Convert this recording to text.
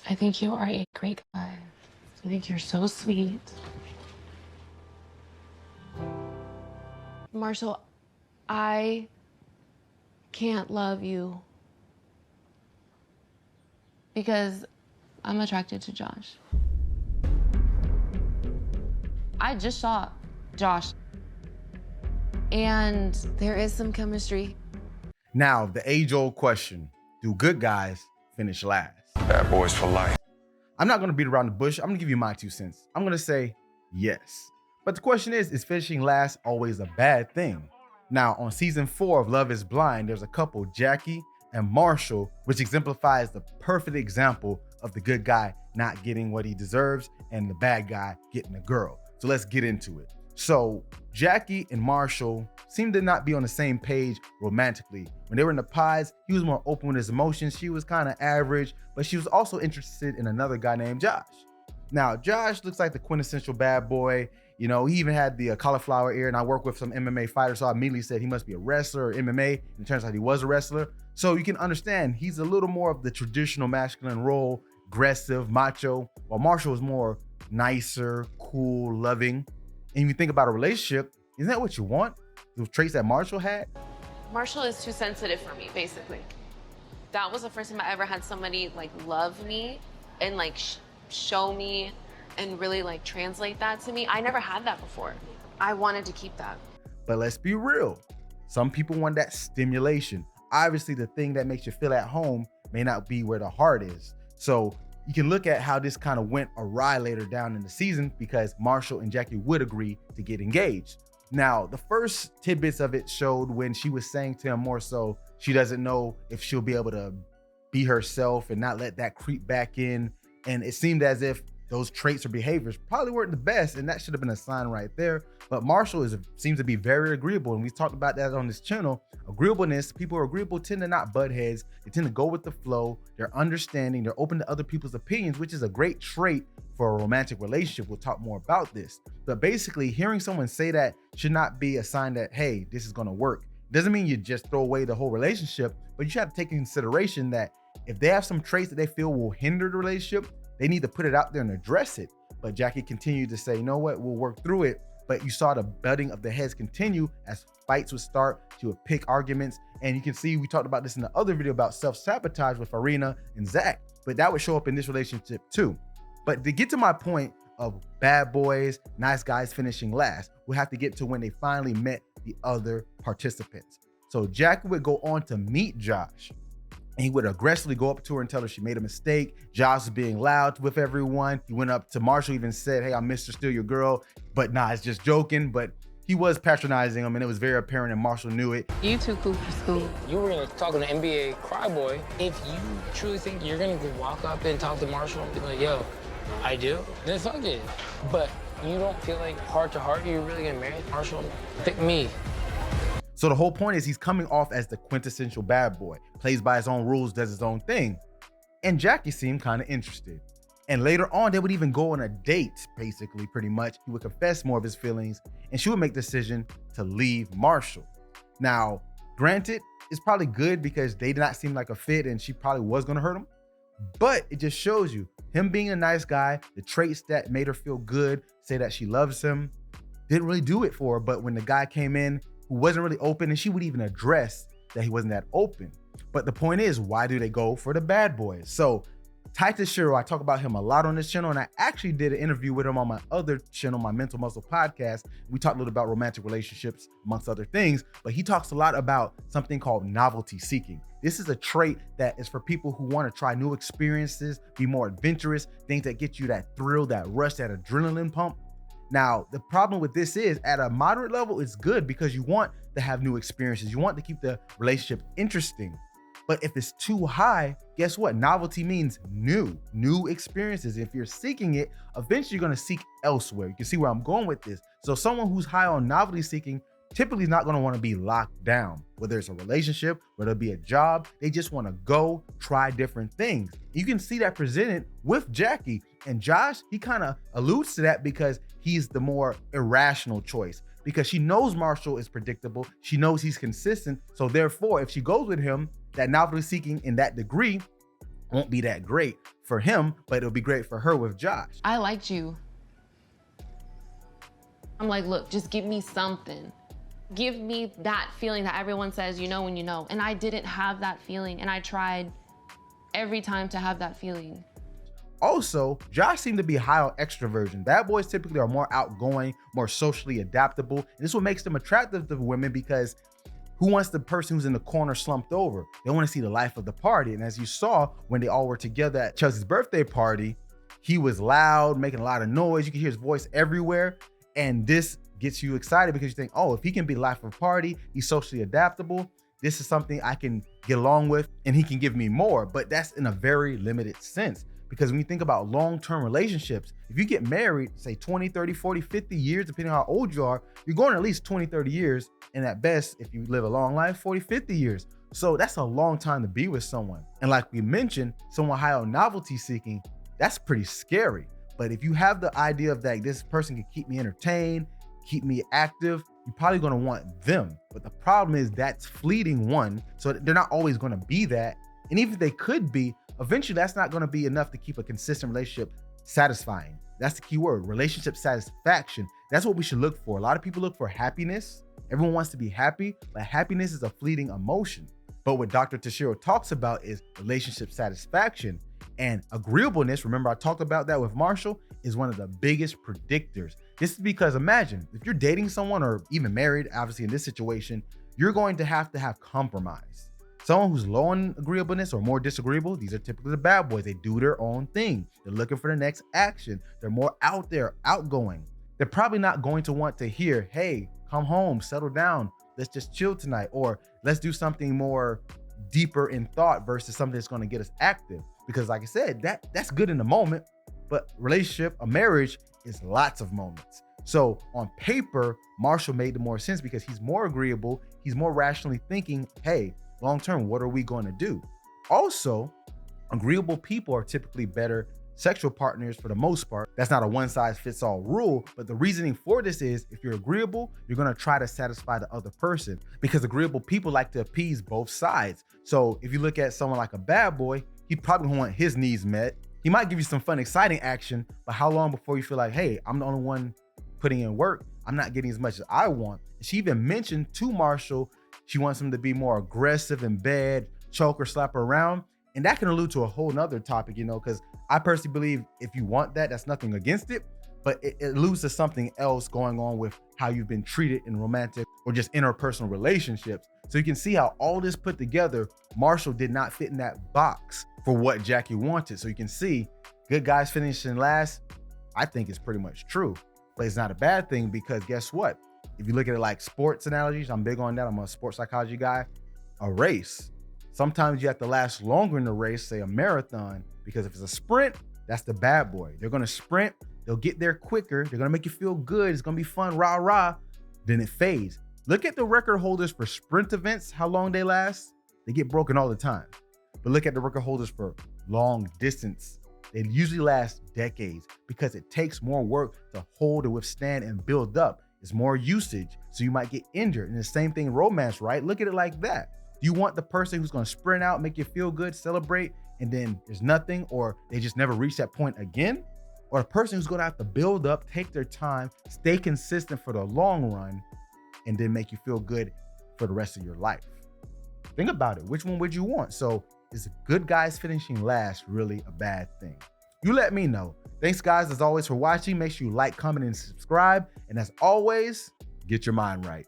I think you are a great guy. I think you're so sweet. Marshall, I can't love you because I'm attracted to Josh. I just saw Josh, and there is some chemistry. Now, the age-old question, do good guys finish last? Bad boys for life. I'm not gonna beat around the bush. I'm gonna give you my 2 cents. I'm gonna say yes. But the question is finishing last always a bad thing? Now, on season 4 of Love is Blind, there's a couple, Jackie and Marshall, which exemplifies the perfect example of the good guy not getting what he deserves and the bad guy getting a girl. So let's get into it. So Jackie and Marshall seemed to not be on the same page romantically. When they were in the pods, he was more open with his emotions. She was kind of average, but she was also interested in another guy named Josh. Now, Josh looks like the quintessential bad boy. You know, he even had the cauliflower ear, and I work with some MMA fighters, so I immediately said he must be a wrestler or MMA, and it turns out he was a wrestler. So you can understand he's a little more of the traditional masculine role, aggressive, macho, while Marshall is more nicer, cool, loving. And if you think about a relationship, isn't that what you want? The traits that Marshall had? Marshall is too sensitive for me, basically. That was the first time I ever had somebody like love me and like show me and really like translate that to me. I never had that before. I wanted to keep that. But let's be real. Some people want that stimulation. Obviously, the thing that makes you feel at home may not be where the heart is. So you can look at how this kind of went awry later down in the season because Marshall and Jackie would agree to get engaged. Now, the first tidbits of it showed when she was saying to him more so, she doesn't know if she'll be able to be herself and not let that creep back in. And it seemed as if those traits or behaviors probably weren't the best, and that should have been a sign right there. But Marshall seems to be very agreeable, and we talked about that on this channel. Agreeableness, people who are agreeable tend to not butt heads. They tend to go with the flow. They're understanding. They're open to other people's opinions, which is a great trait for a romantic relationship. We'll talk more about this. But basically, hearing someone say that should not be a sign that, hey, this is going to work. Doesn't mean you just throw away the whole relationship, but you should have to take into consideration that if they have some traits that they feel will hinder the relationship, they need to put it out there and address it. But Jackie continued to say, you know what, we'll work through it. But you saw the butting of the heads continue as fights would start. She would pick arguments. And you can see, we talked about this in the other video about self-sabotage with Farina and Zach, but that would show up in this relationship too. But to get to my point of bad boys, nice guys finishing last, we'll have to get to when they finally met the other participants. So Jackie would go on to meet Josh, and he would aggressively go up to her and tell her she made a mistake. Josh was being loud with everyone. He went up to Marshall, even said, hey, I'm Mr. Steal Your Girl. But nah, it's just joking. But he was patronizing him, and it was very apparent, and Marshall knew it. You too cool for school. You were gonna talk to the NBA cry boy. If you truly think you're gonna go walk up and talk to Marshall and be like, yo, I do, then fuck it. But you don't feel like heart to heart, you're really gonna marry Marshall? Pick me. So the whole point is he's coming off as the quintessential bad boy, plays by his own rules, does his own thing. And Jackie seemed kind of interested. And later on, they would even go on a date, basically, pretty much. He would confess more of his feelings, and she would make the decision to leave Marshall. Now, granted, it's probably good because they did not seem like a fit, and she probably was gonna hurt him. But it just shows you, him being a nice guy, the traits that made her feel good, say that she loves him, didn't really do it for her. But when the guy came in who wasn't really open, and she would even address that he wasn't that open. But the point is, why do they go for the bad boys? So Titus Shiro, I talk about him a lot on this channel, and I actually did an interview with him on my other channel, my Mental Muscle podcast. We talked a little about romantic relationships, amongst other things, but he talks a lot about something called novelty seeking. This is a trait that is for people who want to try new experiences, be more adventurous, things that get you that thrill, that rush, that adrenaline pump. Now, the problem with this is at a moderate level, it's good because you want to have new experiences. You want to keep the relationship interesting. But if it's too high, guess what? Novelty means new experiences. If you're seeking it, eventually you're going to seek elsewhere. You can see where I'm going with this. So someone who's high on novelty seeking typically is not going to want to be locked down, whether it's a relationship, whether it be a job. They just want to go try different things. You can see that presented with Jackie. And Josh, he kind of alludes to that because he's the more irrational choice, because she knows Marshall is predictable. She knows he's consistent. So therefore, if she goes with him, that novelty seeking in that degree won't be that great for him, but it'll be great for her with Josh. I liked you. I'm like, look, just give me something. Give me that feeling that everyone says you know when you know. And I didn't have that feeling, and I tried every time to have that feeling. Also, Josh seemed to be high on extroversion. Bad boys typically are more outgoing, more socially adaptable. And this is what makes them attractive to women, because who wants the person who's in the corner slumped over? They want to see the life of the party. And as you saw when they all were together at Chelsea's birthday party, he was loud, making a lot of noise. You could hear his voice everywhere. And this gets you excited because you think, oh, if he can be the life of the party, he's socially adaptable, this is something I can get along with, and he can give me more. But that's in a very limited sense. Because when you think about long-term relationships, if you get married, say 20, 30, 40, 50 years, depending on how old you are, you're going at least 20, 30 years. And at best, if you live a long life, 40, 50 years. So that's a long time to be with someone. And like we mentioned, someone high on novelty seeking, that's pretty scary. But if you have the idea of that this person can keep me entertained, keep me active, you're probably gonna want them. But the problem is that's fleeting, one, so they're not always gonna be that. And even if they could be, eventually that's not gonna be enough to keep a consistent relationship satisfying. That's the key word, relationship satisfaction. That's what we should look for. A lot of people look for happiness. Everyone wants to be happy, but happiness is a fleeting emotion. But what Dr. Tashiro talks about is relationship satisfaction, and agreeableness. Remember, I talked about that with Marshall, is one of the biggest predictors. This is because imagine if you're dating someone or even married, obviously in this situation, you're going to have compromise. Someone who's low on agreeableness or more disagreeable, these are typically the bad boys. They do their own thing. They're looking for the next action. They're more out there, outgoing. They're probably not going to want to hear, hey, come home, settle down, let's just chill tonight, or let's do something more deeper in thought versus something that's going to get us active. Because like I said, that's good in the moment, but relationship, a marriage, is lots of moments. So on paper, Marshall made the more sense because he's more agreeable. He's more rationally thinking, hey, long-term, what are we going to do? Also, agreeable people are typically better sexual partners for the most part. That's not a one-size-fits-all rule, but the reasoning for this is if you're agreeable, you're going to try to satisfy the other person, because agreeable people like to appease both sides. So if you look at someone like a bad boy, he probably want his needs met. He might give you some fun, exciting action, but how long before you feel like, hey, I'm the only one putting in work, I'm not getting as much as I want? She even mentioned to Marshall, she wants him to be more aggressive in bed, choke or slap her around. And that can allude to a whole nother topic, because I personally believe if you want that, that's nothing against it, but it alludes to something else going on with how you've been treated in romantic or just interpersonal relationships. So you can see how all this put together, Marshall did not fit in that box for what Jackie wanted. So you can see good guys finishing last, I think is pretty much true, but it's not a bad thing, because guess what? If you look at it like sports analogies, I'm big on that. I'm a sports psychology guy. A race, sometimes you have to last longer in the race, say a marathon, because if it's a sprint, that's the bad boy. They're gonna sprint, they'll get there quicker, they're gonna make you feel good, it's gonna be fun, rah, rah, then it fades. Look at the record holders for sprint events, how long they last. They get broken all the time. But look at the record holders for long distance. They usually last decades because it takes more work to hold and withstand and build up. It's more usage, so you might get injured. And the same thing in romance, right? Look at it like that. Do you want the person who's gonna sprint out, make you feel good, celebrate, and then there's nothing, or they just never reach that point again? Or the person who's gonna have to build up, take their time, stay consistent for the long run, and then make you feel good for the rest of your life? Think about it. Which one would you want? So is good guys finishing last really a bad thing? You let me know. Thanks guys, as always, for watching. Make sure you like, comment, and subscribe. And as always, get your mind right.